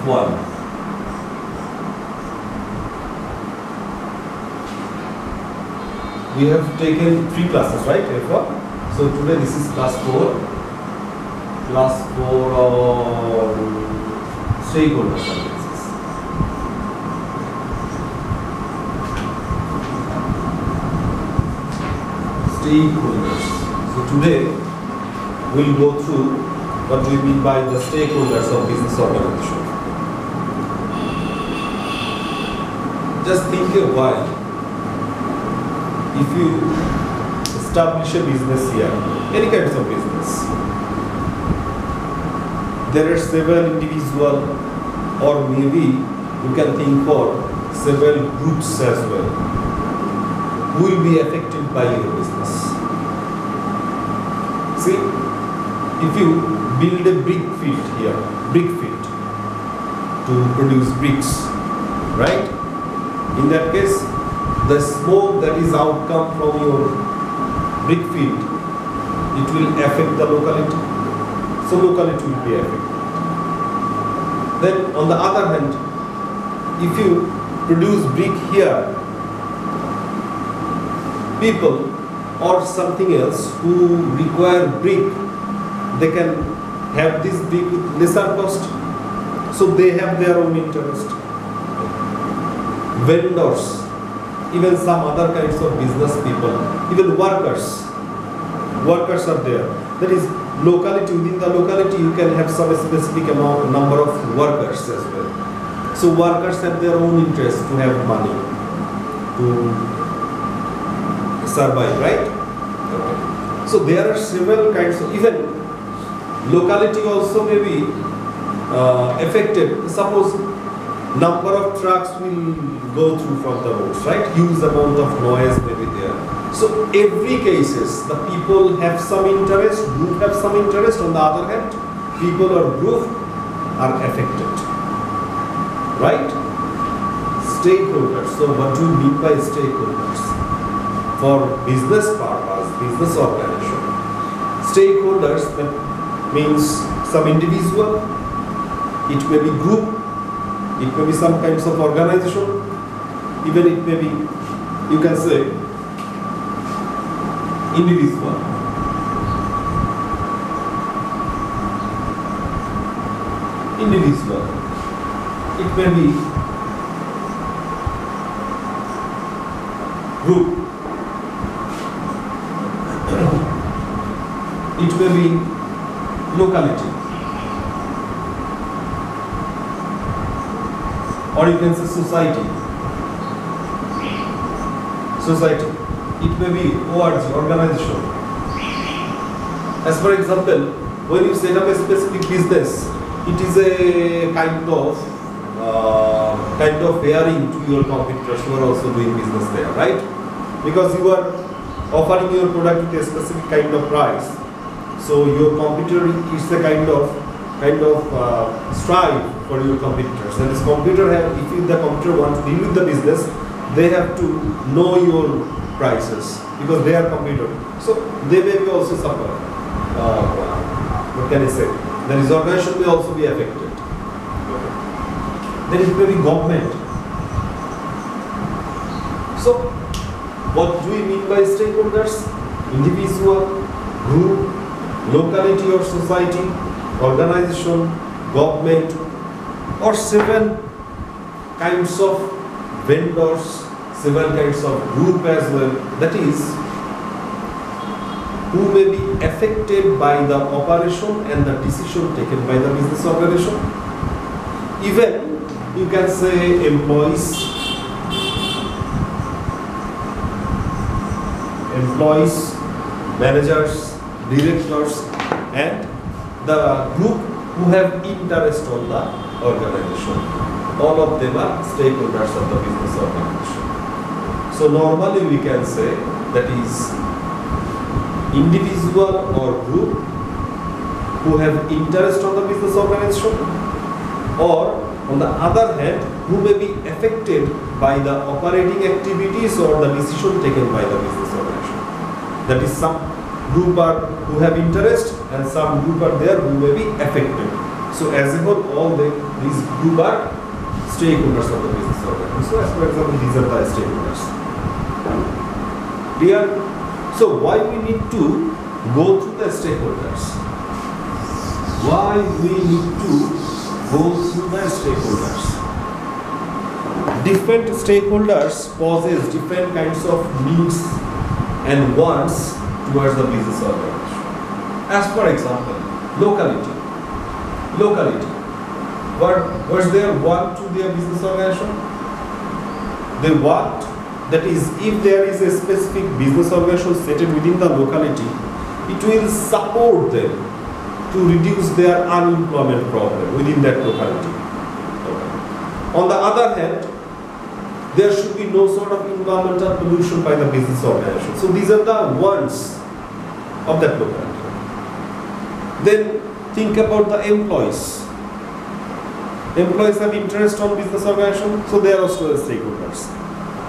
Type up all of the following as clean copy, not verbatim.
F1. We have taken 3 classes, right? F1. So today this is class 4. Class 4 on stakeholder analysis. Stakeholders. So today we'll go through what we mean by the stakeholders of business organization. Just think a while. If you establish a business here, any kinds of business, there are several individual, or maybe you can think for several groups as well, who will be affected by your business. See, if you build a brick field here, brick field to produce bricks, right? In that case, the smoke that is outcome from your brick field, it will affect the locality. So locality will be affected. Then on the other hand, if you produce brick here, people or something else who require brick, they can have this brick with lesser cost. So they have their own interest. Vendors, even some other kinds of business people, even workers are there. That is, locality, within the locality you can have some specific number of workers as well. So workers have their own interest to have money to survive, right? Okay. So there are several kinds of, even locality also may be affected. Suppose number of trucks will go through from the roads, right? Huge amount of noise may be there. So every cases, the people have some interest, group have some interest. On the other hand, people or group are affected, right? Stakeholders. So what do you mean by stakeholders? For business purpose, business organization, stakeholders means some individual, it may be group, it may be some kinds of organization, even it may be, you can say, individual. Individual. It may be group. It may be locality. Or you can say society. Society. It may be ORG, organization. As for example, when you set up a specific business, it is a kind of bearing to your competitors who are also doing business there, right? Because you are offering your product with a specific kind of price. So your competitor is a kind of strive for your competitors. And this competitor if the competitor wants to deal with the business, they have to know your prices because they are competitor. So they may be also suffer. What can I say? The organization may also be affected. Then it may be government. So what do we mean by stakeholders? Individual, group, locality or society, organization, government, or several kinds of vendors, several kinds of group as well, that is, who may be affected by the operation and the decision taken by the business organization. Even you can say employees, managers, directors, and the group who have interest on the organization. All of them are stakeholders of the business organization. So normally we can say that is individual or group who have interest on the business organization, or on the other hand, who may be affected by the operating activities or the decision taken by the business organization. That is, some group are who have interest and some group are there who may be affected. So as a whole, all these group are stakeholders of the business organization. So as for example, these are the stakeholders. Clear? So why we need to go through the stakeholders? Why we need to go through the stakeholders? Different stakeholders possess different kinds of needs and wants towards the business organization. As for example, locality. What's their want to their business organization? They want, that is, if there is a specific business organization set within the locality, it will support them to reduce their unemployment problem within that locality. Okay. On the other hand, there should be no sort of environmental pollution by the business organization. So these are the wants of that locality. Then think about the employees. Employees have interest on business organization, so they are also stakeholders.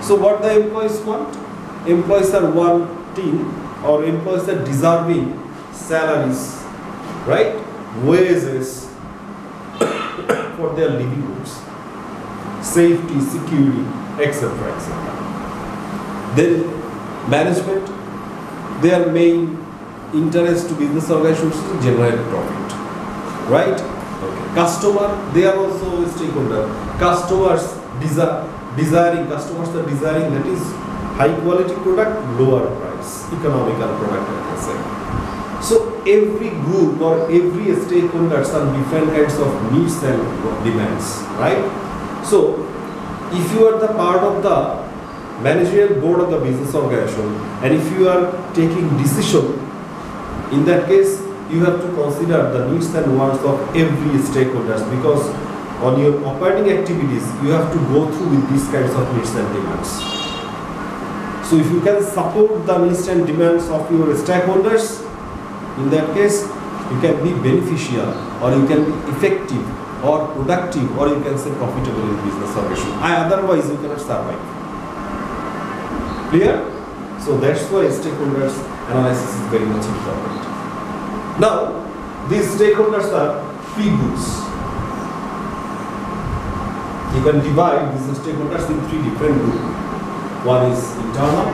So what the employees want? Employees are wanting, or employees are deserving salaries, right? Wages for their livelihoods, safety, security, etc., etc. Then management, their main interest to business organizations is to generate profit, right? Okay. Customer, they are also a stakeholder. Customers are desiring that is high quality product, lower price, economical product, I can say. So every group or every stakeholder have different kinds of needs and demands, right? So if you are the part of the managerial board of the business organization and if you are taking decision, in that case you have to consider the needs and wants of every stakeholders, because on your operating activities you have to go through with these kinds of needs and demands. So if you can support the needs and demands of your stakeholders, in that case you can be beneficial, or you can be effective or productive, or you can say profitable in business operation. Otherwise you cannot survive. Clear? So that's why stakeholders analysis is very much important. Now, these stakeholders are three groups. You can divide these stakeholders in three different groups. One is internal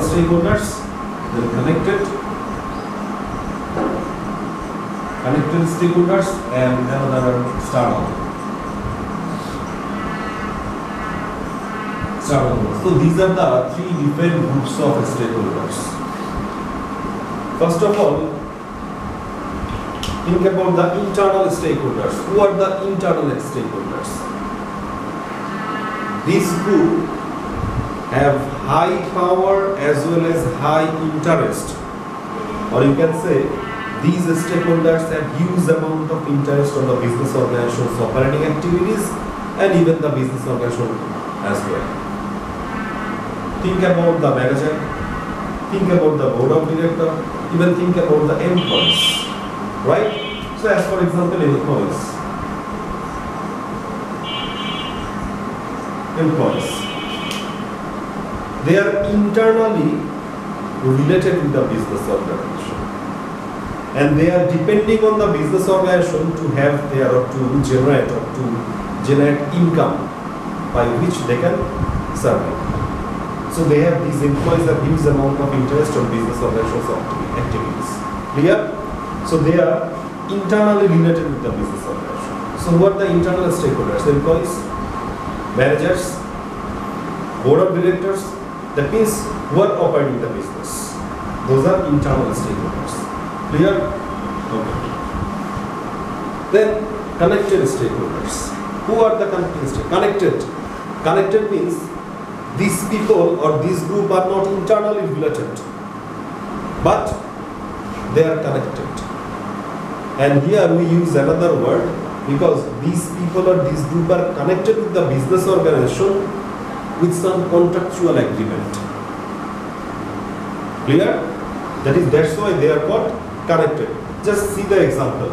stakeholders, then connected stakeholders, and another external. So these are the three different groups of stakeholders. First of all, think about the internal stakeholders. Who are the internal stakeholders? This group have high power as well as high interest, or you can say these stakeholders have huge amount of interest on the business organization's operating activities and even the business organization as well. Think about the manager, think about the board of directors, even think about the employees, right? So as for example, employees. They are internally related with the business organization, and they are depending on the business organization to have their or to generate income by which they can survive. So they have, these employees have huge amount of interest on business organization's activities. Clear? So they are internally related with the business organization. So what are the internal stakeholders? The employees, managers, board of directors, that means who are operating the business. Those are internal stakeholders. Clear? Okay. Then connected stakeholders. Who are the connected stakeholders? Connected means these people or this group are not internally related, but they are connected. And here we use another word because these people or this group are connected with the business organization with some contractual agreement. Clear? That's why they are called connected. Just see the example.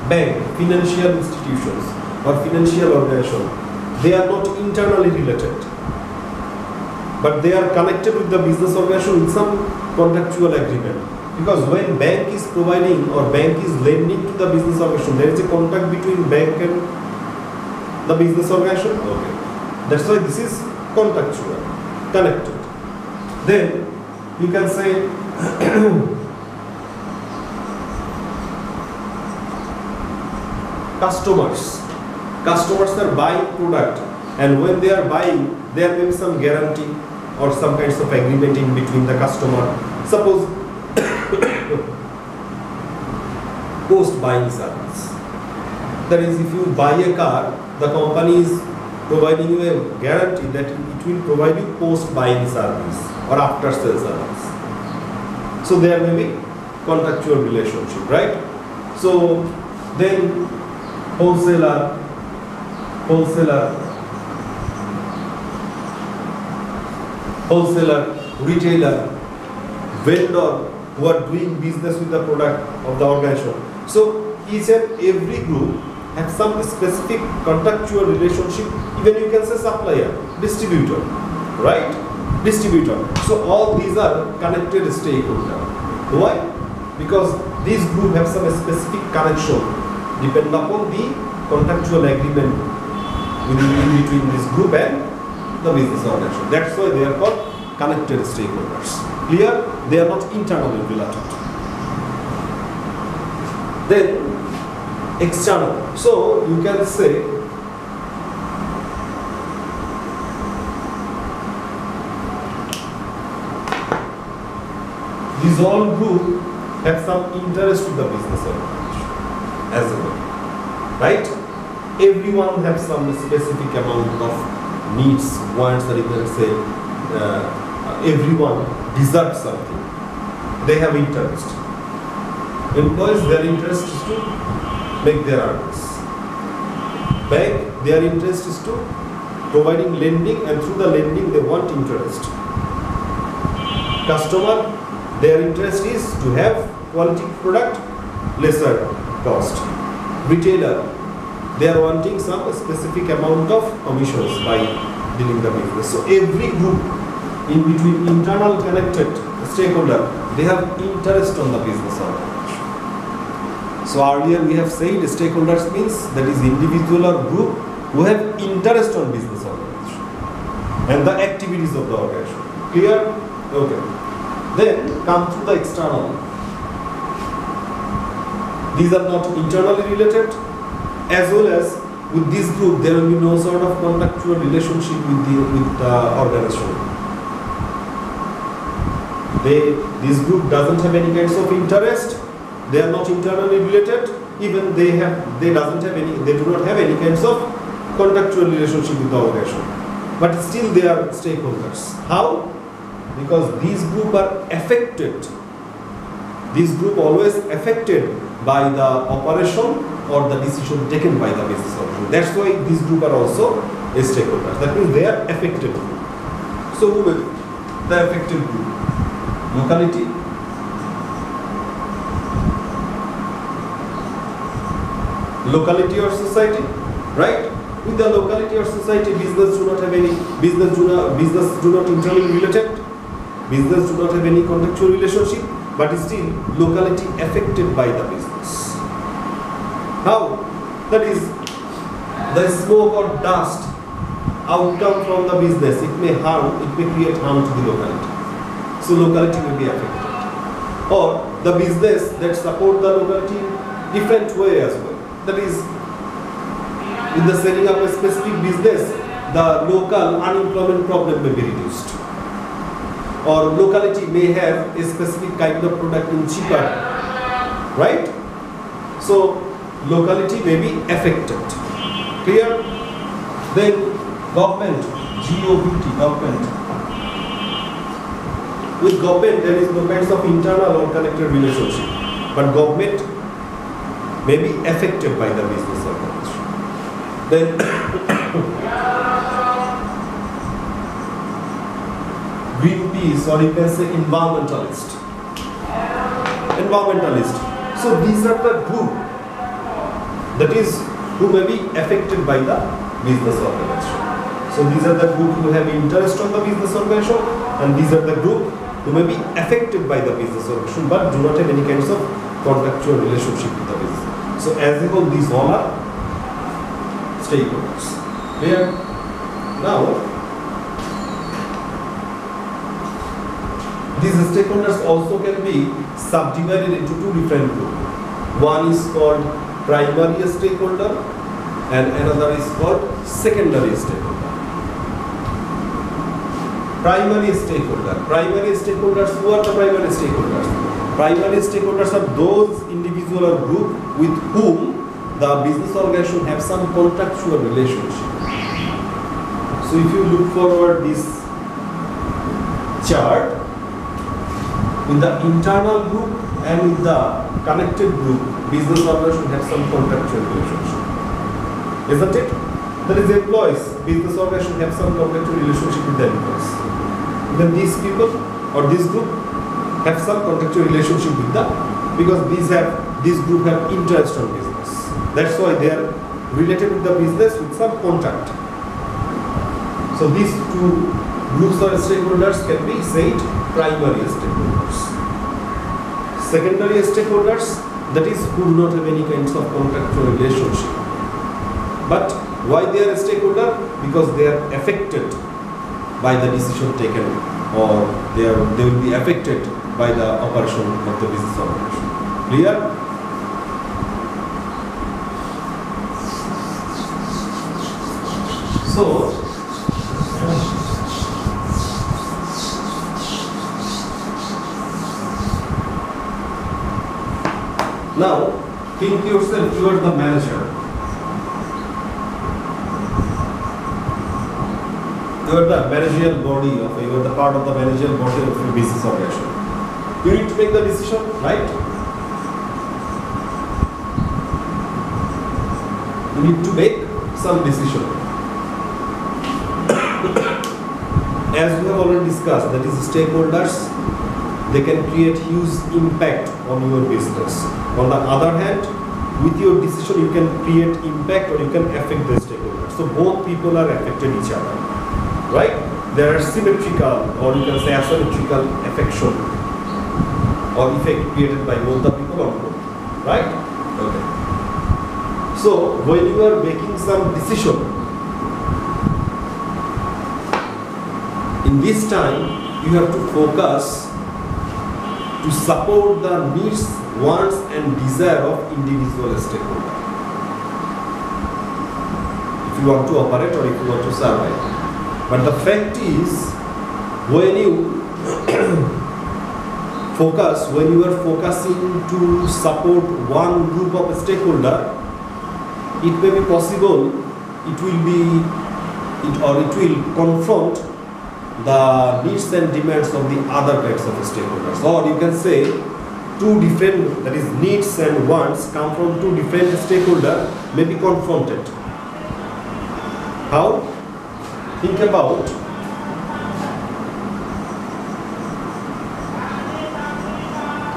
Bank, financial institutions or financial organization, they are not internally related, but they are connected with the business organization with some contractual agreement. Because when bank is providing or bank is lending to the business organization, there is a contract between bank and the business organization. Okay, that's why this is contractual, connected. Then you can say customers. Customers are buying product, and when they are buying, there may be some guarantee or some kinds of agreement in between the customer. Suppose post buying service. That is, if you buy a car, the company is providing you a guarantee that it will provide you post buying service or after sales service. So there may be contractual relationship, right? So then wholesaler, retailer, vendor who are doing business with the product of the organization. So each and every group have some specific contractual relationship. Even you can say supplier, distributor, right? Distributor. So all these are connected stakeholders. Why? Because these group have some specific connection depend upon the contractual agreement in between this group and the business organization. That's why they are called connected stakeholders. Clear? They are not internally related. Then external. So you can say these all group have some interest with the business organization as well, right? Everyone has some specific amount of needs, wants, or you can say everyone deserves something. They have interest. Employees, their interest is to make their earnings. Bank, their interest is to providing lending, and through the lending they want interest. Customer, their interest is to have quality product, lesser cost. Retailer, they are wanting some specific amount of commissions by dealing the business. So every group in between internal connected stakeholder, they have interest on the business organization. So earlier we have said stakeholders means that is individual or group who have interest on business organization and the activities of the organization. Clear? Okay. Then come to the external. These are not internally related, as well as with this group there will be no sort of contractual relationship with the organization. This group doesn't have any kinds of interest. They are not internally related. Even they do not have any kinds of contractual relationship with the organization. But still they are stakeholders. How? Because these group are affected. These group always affected by the operation or the decision taken by the business organization. That's why these group are also stakeholders. That means they are affected group. So who will the affected group? Locality, or society, right? With the locality or society, business do not have any business do not internally related. Business do not have any contractual relationship, but still locality affected by the business. How? That is, the smoke or dust outcome from the business, it may create harm to the locality. So locality will be affected. Or the business that support the locality in different way as well. That is, in the setting up a specific business, the local unemployment problem may be reduced. Or locality may have a specific kind of product in cheaper, right? So locality may be affected. Clear? Then government, GOVT, government. With government there is no kinds of internal or connected relationship, but government may be affected by the business organization. Then Greenpeace, or you can say environmentalist. So these are the group that is who may be affected by the business organization. So these are the group who have interest on the business organization, and these are the group who may be affected by the business organization but do not have any kinds of contractual relationship with the business. So as a whole, these all are stakeholders. Clear? Now, these stakeholders also can be subdivided into two different groups. One is called primary stakeholder and another is called secondary stakeholder. Primary stakeholder. Primary stakeholders, who are the primary stakeholders? Primary stakeholders are those individual or group with whom the business organization have some contractual relationship. So if you look forward this chart, with the internal group and with the connected group, business organization have some contractual relationship. Isn't it? That is employees. Business organization have some contractual relationship with the employees. Then these people or this group have some contractual relationship with the, because this group have interest on business. That's why they are related with the business with some contract. So these two groups or stakeholders can be said primary stakeholders. Secondary stakeholders, that is who do not have any kinds of contractual relationship. But why they are a stakeholder? Because they are affected by the decision taken, or they will be affected by the operation of the business operation. Clear? So, now, think yourself, you are the manager. You are the managerial body you are the part of the managerial body of your business organization. You need to make the decision, right? You need to make some decision. As we have already discussed, that is stakeholders, they can create huge impact on your business. On the other hand, with your decision you can create impact or you can affect the stakeholders. So both people are affected each other, right? There are symmetrical or you can say asymmetrical affection or effect created by both the people on both, right? Okay. So when you are making some decision, in this time you have to focus to support the needs, wants and desire of individual stakeholder. If you want to operate or if you want to survive. But the fact is, when you when you are focusing to support one group of stakeholder, it may be possible, it will confront the needs and demands of the other types of stakeholders. Or you can say two different, that is needs and wants come from two different stakeholders may be confronted. How? Think about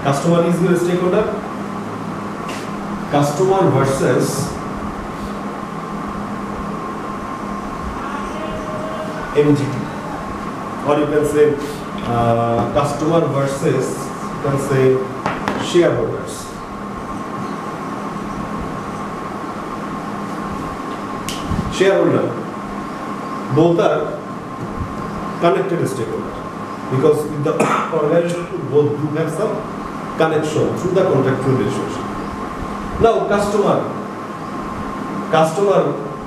customer is your stakeholder. Customer versus MGT. Or you can say customer versus, you can say shareholders. Shareholder, both are connected stakeholders because with the organization both do have some connection through the contractual relationship. Now customer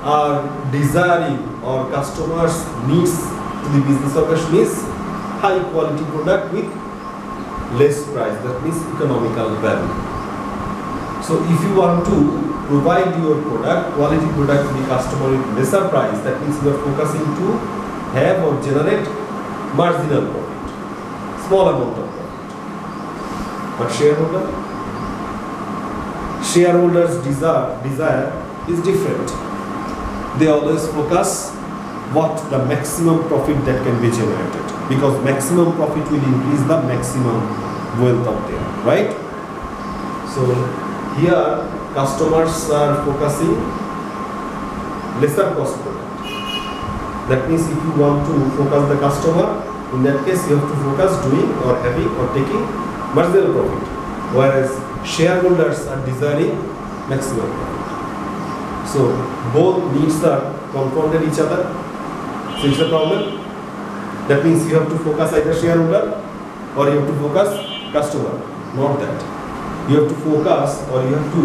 are desiring or customers needs to the business organization is high quality product with less price, that means economical value. So if you want to provide your product, quality product to the customer with lesser price, that means you are focusing to have or generate marginal profit, small amount of profit. But shareholders' desire is different. They always focus what the maximum profit that can be generated, because maximum profit will increase the maximum wealth out there, right? So here customers are focusing lesser cost product. That means if you want to focus the customer, in that case you have to focus doing or having or taking marginal profit, whereas shareholders are desiring maximum profit. So both needs are confronted each other. So it's a problem. That means you have to focus either shareholder or you have to focus customer. Not that. You have to focus or you have to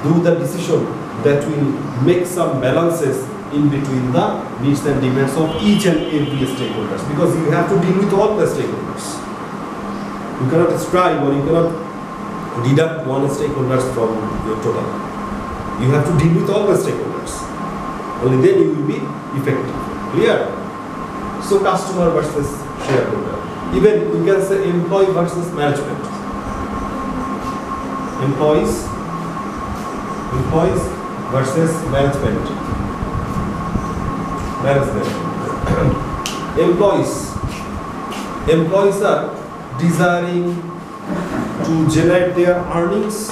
do the decision that will make some balances in between the needs and demands of each and every stakeholders, because you have to deal with all the stakeholders. You cannot strive or you cannot deduct one stakeholders from your total. You have to deal with all the stakeholders. Only then you will be effective. Clear? So customer versus shareholder. Even you can say employee versus management. Employees versus management. Employees are desiring to generate their earnings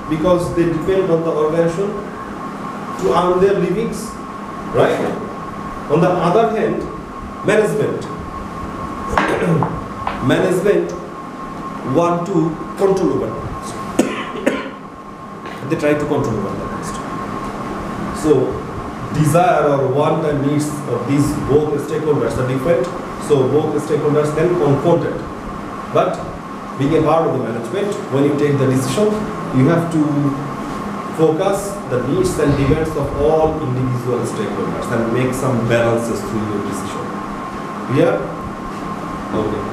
because they depend on the organization to earn their livings, right? On the other hand, management want to control over the they try to control over the cost. So desire or want and needs of these both stakeholders are different. So both stakeholders can confront it. But being a part of the management, when you take the decision, you have to focus the needs and demands of all individual stakeholders and make some balances through your decision. Clear? Okay.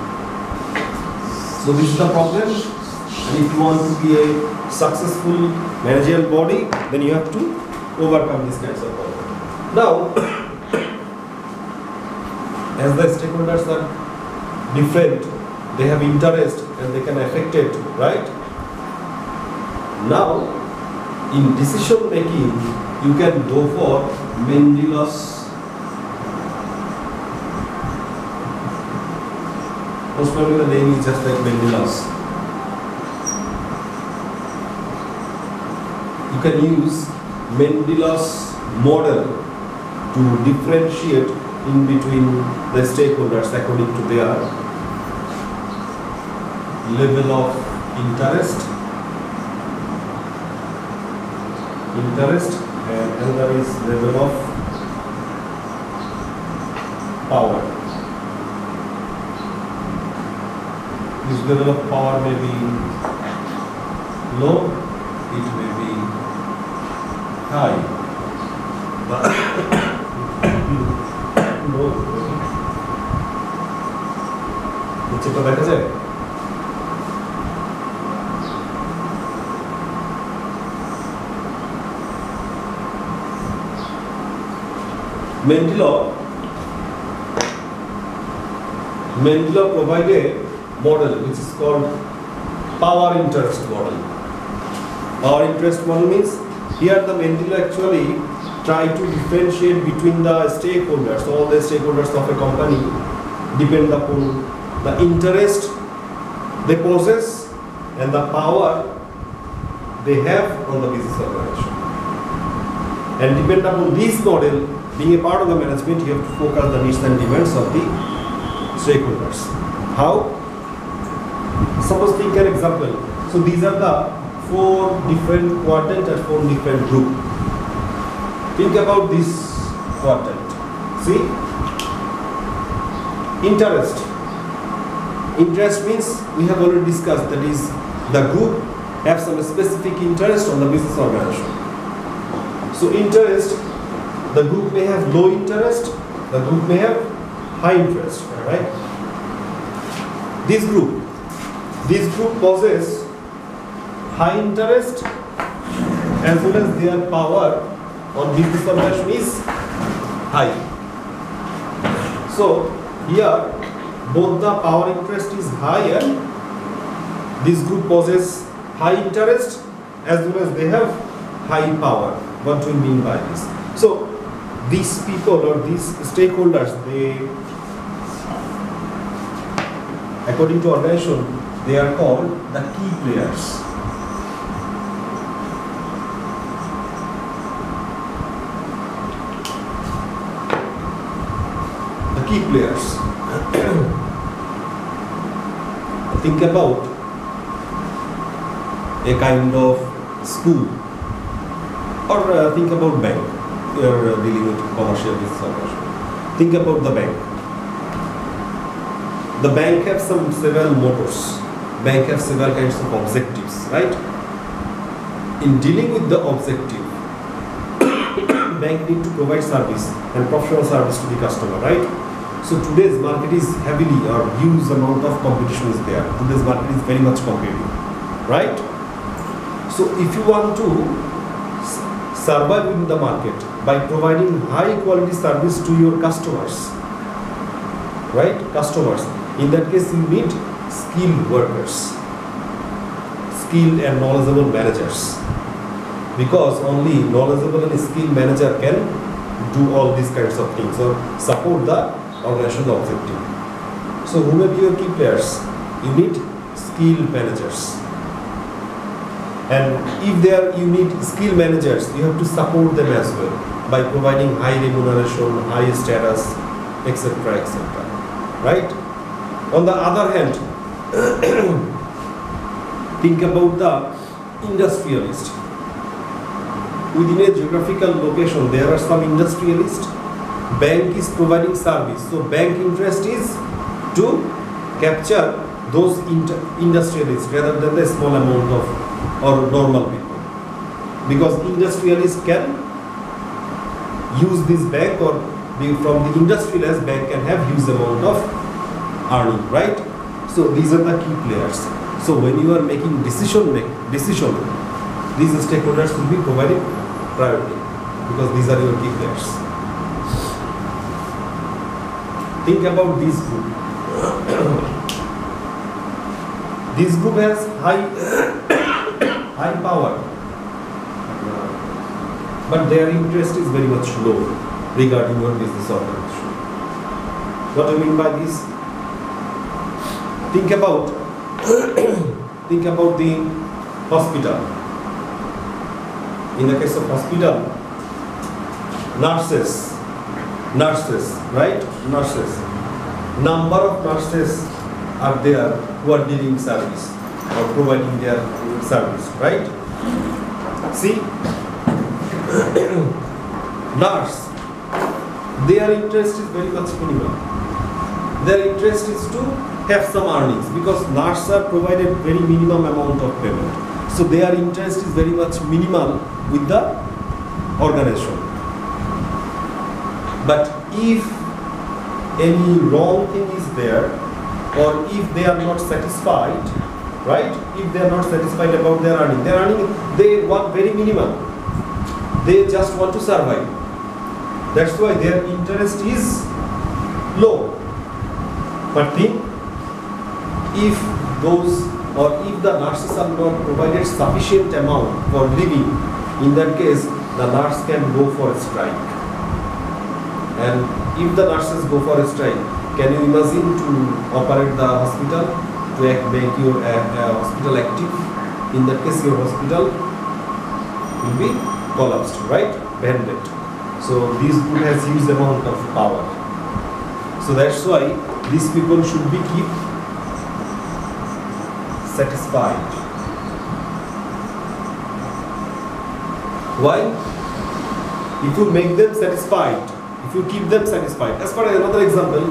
So this is the problem. And if you want to be a successful managerial body, then you have to overcome these kinds of problems. Now, as the stakeholders are different, they have interest and they can affect it, right? Now, in decision making, you can go for Mendel's. Most probably the name is just like Mendel's. You can use Mendel's model to differentiate in between the stakeholders according to their level of interest and another is level of power. This level of power may be low, it may be high. নিচেটা দেখা যায় Mendel provided a model which is called power interest model. Power interest model means here the Mendel actually try to differentiate between the stakeholders. All the stakeholders of a company depend upon the interest they possess and the power they have on the business organization. And depend upon this model, being a part of the management, you have to focus the needs and demands of the stakeholders. How? Suppose take an example. So these are the 4 different quadrants and 4 different groups. Think about this quadrant. See? Interest. Interest means we have already discussed, that is the group have some specific interest on the business organization. So interest, the group may have low interest, the group may have high interest, right? This group possess high interest as well as their power on business organization is high. So here both the power interest is high and this group possess high interest as well as they have high power. What do we mean by this? So these people or these stakeholders, they, according to organization, they are called the key players. key players. Think about a kind of school, or think about bank. You are dealing with commercial business operation. Think about the bank. The bank have several motors. Bank have several kinds of objectives, right? In dealing with the objective, bank need to provide service and professional service to the customer, right? So today's market is heavily or huge amount of competition is there. Today's market is very much competitive, right? So if you want to survive in the market by providing high quality service to your customers, right? Customers. In that case, you need skilled workers, skilled and knowledgeable managers. Because only knowledgeable and skilled manager can do all these kinds of things or support the organizational objective. So who may be your key players? You need skilled managers. And if you need skilled managers, you have to support them as well by providing high remuneration, high status, etc., etc. Right? On the other hand, think about the industrialist. Within a geographical location, there are some industrialists. Bank is providing service. So bank interest is to capture those industrialists rather than the small amount of or normal people. Because industrialists can use this bank, or from the industrialized bank can have huge amount of earning, right? So these are the key players. So when you are making decision, these stakeholders will be provided priority because these are your key players. Think about this group. This group has high power, but their interest is very much low regarding your business organization. What do I mean by this? Think about the hospital. In the case of hospital, nurses, right? Nurses. Number of nurses are there who are dealing service or providing their service, right? See, nurse, their interest is very much minimal. Their interest is to have some earnings because nurses are provided very minimum amount of payment. So their interest is very much minimal with the organization. But if any wrong thing is there, or if they are not satisfied, right? If they are not satisfied about their earning, they want very minimum. They just want to survive. That's why their interest is low. But think, if the nurses are not provided sufficient amount for living, in that case, the nurse can go for a strike. And if the nurses go for a strike, can you imagine to operate the hospital, to make your hospital active? In that case, your hospital will be collapsed, right? Abandoned. So this group has huge amount of power. So that's why these people should be kept satisfied. Why? If you make them satisfied, if you keep them satisfied. As for another example,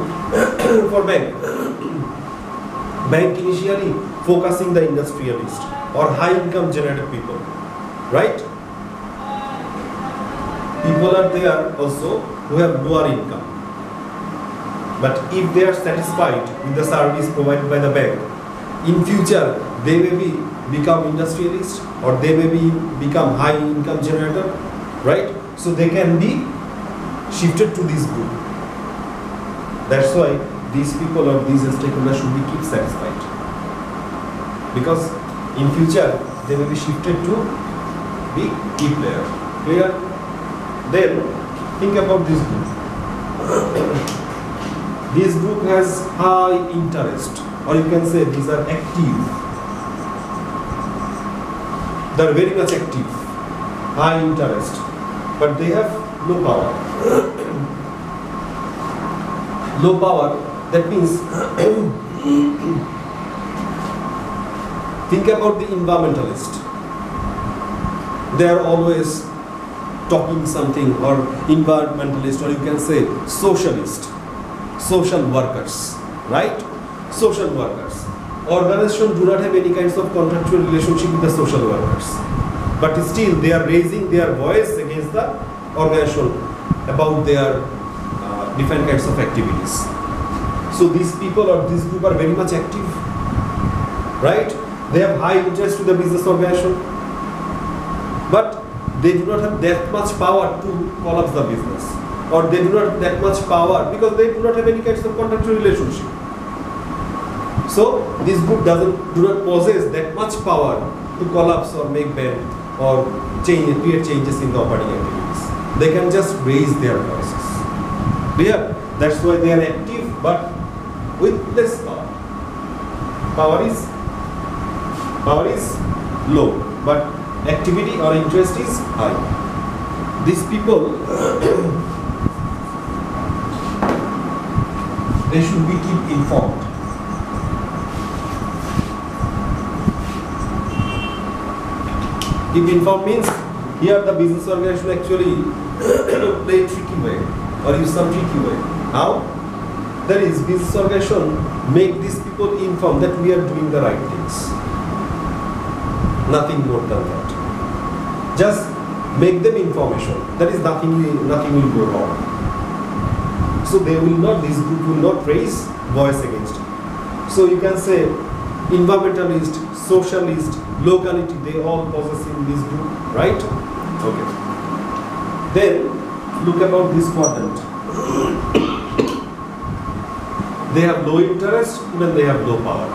for bank initially focusing the industrialist or high income generated people, right? People are there also who have lower income. But if they are satisfied with the service provided by the bank, in future they may become industrialists or they may become high income generator, right? So they can be shifted to this group. That's why these people or these stakeholders should be kept satisfied, because in future they may be shifted to be key player. Clear? Then think about this group. This group has high interest, or you can say these are active. They are very much active, high interest, but they have no power. low power, that means think about the environmentalist. They are always talking something, or environmentalist, or you can say socialist, social workers, right? Social workers. Organizations do not have any kinds of contractual relationship with the social workers, but still they are raising their voice against the organization about their different kinds of activities. So these people or this group are very much active, right? They have high interest to the business organization, but they do not have that much power to collapse the business, or they do not have that much power because they do not have any kinds of contractual relationship. So this group do not possess that much power to collapse or make bad or create changes in the operating activities. They can just raise their voices. Clear? That's why they are active, but with less power. Power is low, but activity or interest is high. These people, they should be kept informed. Keep informed means here the business organization actually play a tricky way or use some tricky way. How? That is, business organization make these people informed that we are doing the right things. Nothing more than that. Just make them information. That is, nothing will go wrong. So they will not, this group will not raise voice against it. So you can say environmentalist, socialist, locality, they all possess in this group, right? Okay. Then look about this quadrant. They have low interest, even they have low power.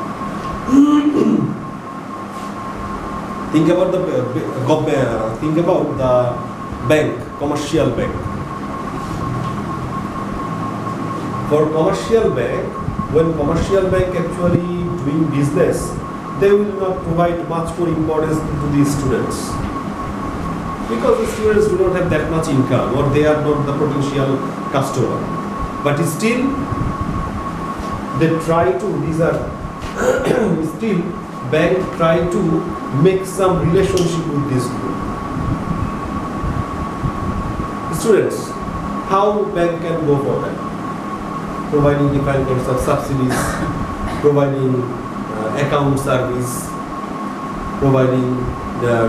Think about the bank, commercial bank. For commercial bank, when commercial bank actually doing business, they will not provide much more importance to the students, because the students do not have that much income, or they are not the potential customer. But still, they try to, still bank try to make some relationship with this group. Students, how bank can go for that? Providing different kinds of subsidies, providing account service, providing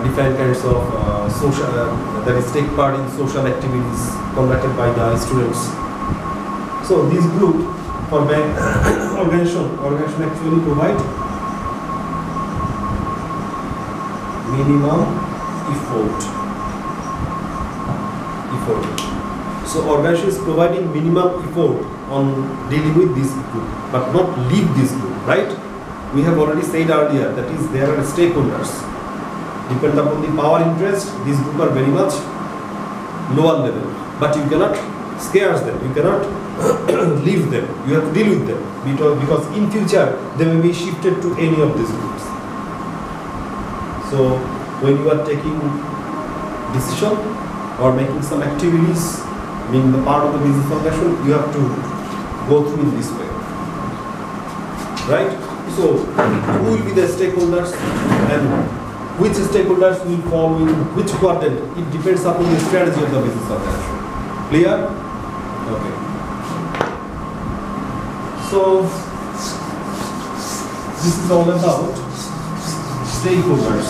different kinds of social, that is, take part in social activities conducted by the students. So this group for bank organization actually provide minimum effort. So organization is providing minimum effort on dealing with this group, but not leave this group, right? We have already said earlier, that is, there are stakeholders. Depend upon the power interest, these group are very much lower level, but you cannot scare them, you cannot leave them, you have to deal with them, because in future they may be shifted to any of these groups. So when you are taking decision or making some activities, being the part of the business organization, you have to go through in this way, right? So who will be the stakeholders and which stakeholders will fall in which quadrant? It depends upon the strategy of the business organization. Clear? Okay. So this is all about stakeholders.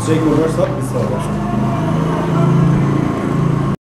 Stakeholders of business organization.